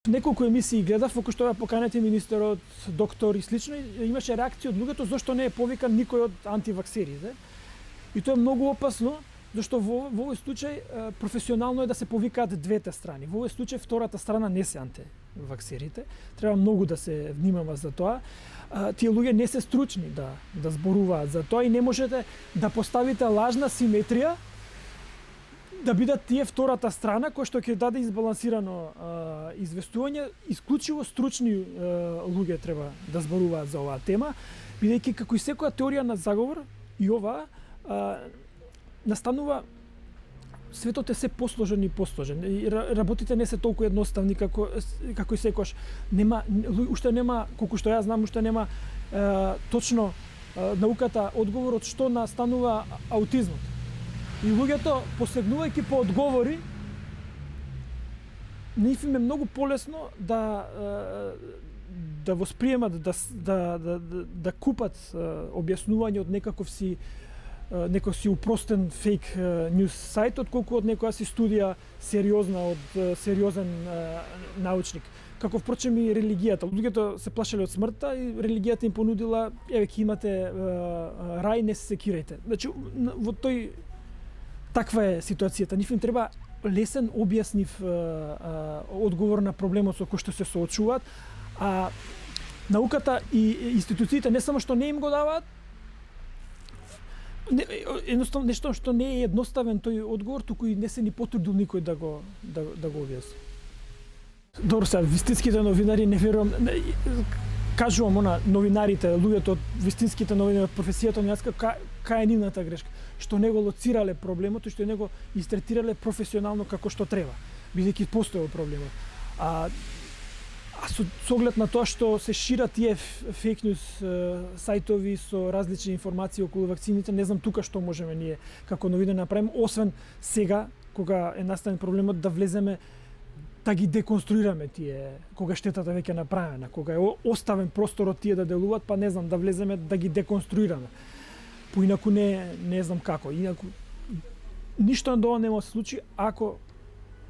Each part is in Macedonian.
Неколку емисии гледав во кои што ја поканете министерот, доктор и слично, и имаше реакција од луѓето зошто не е повикан никој од антиваксерите. И тоа е многу опасно, зашто во овој случај професионално е да се повикаат двете страни. Во овој случај втората страна не се антиваксерите. Треба многу да се внимава за тоа. Тие луѓе не се стручни да зборуваат за тоа и не можете да поставите лажна симетрија да бидат тие втората страна која што ќе даде избалансирано известување. Исклучиво стручни луѓе треба да зборуваат за оваа тема, бидејќи како и секоја теорија на заговор и ова настанува светот е се посложен и посложен. Работите не се толку едноставни како и секогаш. Уште нема, колку што ја знам, уште нема точно науката одговор од што настанува аутизмот. И луѓето, посегнувајќи по одговори, нив им е многу полесно да восприемат, да купат објаснување од некој си упростен фейк ньюс сајт, отколку од некоја си студија сериозна од сериозен научник. Како впрочем и религијата. Луѓето се плашеле од смртта и религијата им понудила, еве ќе имате рај, не се секирајте. Значи, во тој таква е ситуацијата. Нив им треба лесен, објаснив одговор на проблемот со кој што се соочуваат, а науката и институциите не само што не им го даваат, едноставно нешто што не е едноставен тој одговор, туку и не се ни потрудил никој да го објасни. Добро, сега вистинските новинари не верувам, кажувам новинарите, луѓето од вистинските новини, од професијата новинарска, кај е нивната грешка, што не го лоцирале проблемот и што не го истретирале професионално како што треба, бидејќи постоел проблемот. А со оглед на тоа што се шират тие фейк ньюс сајтови со различни информации околу вакцините, не знам тука што можеме ние како новина да направиме, освен сега кога е настанен проблемот да влеземе да ги деконструираме тие, кога штетата веќе е направена, кога е оставен просторот тие да делуваат, па не знам, да влеземе да ги деконструираме. Поинаку не знам како. Инаку ништо од ова нема да се случи ако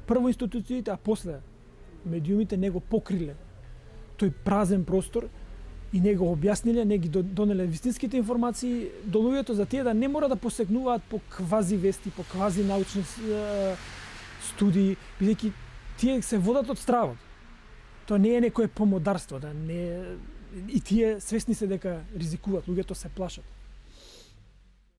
прво институциите, а после медиумите не го покриле тој празен простор и не го објасниле, не ги донеле вистинските информации до луѓето за тие да не мора да посегнуваат по квази вести, по квази научни студии, бидејќи тие се водат од стравот. Тоа не е некое помодарство, и тие свесни се дека ризикуваат, луѓето се плашат.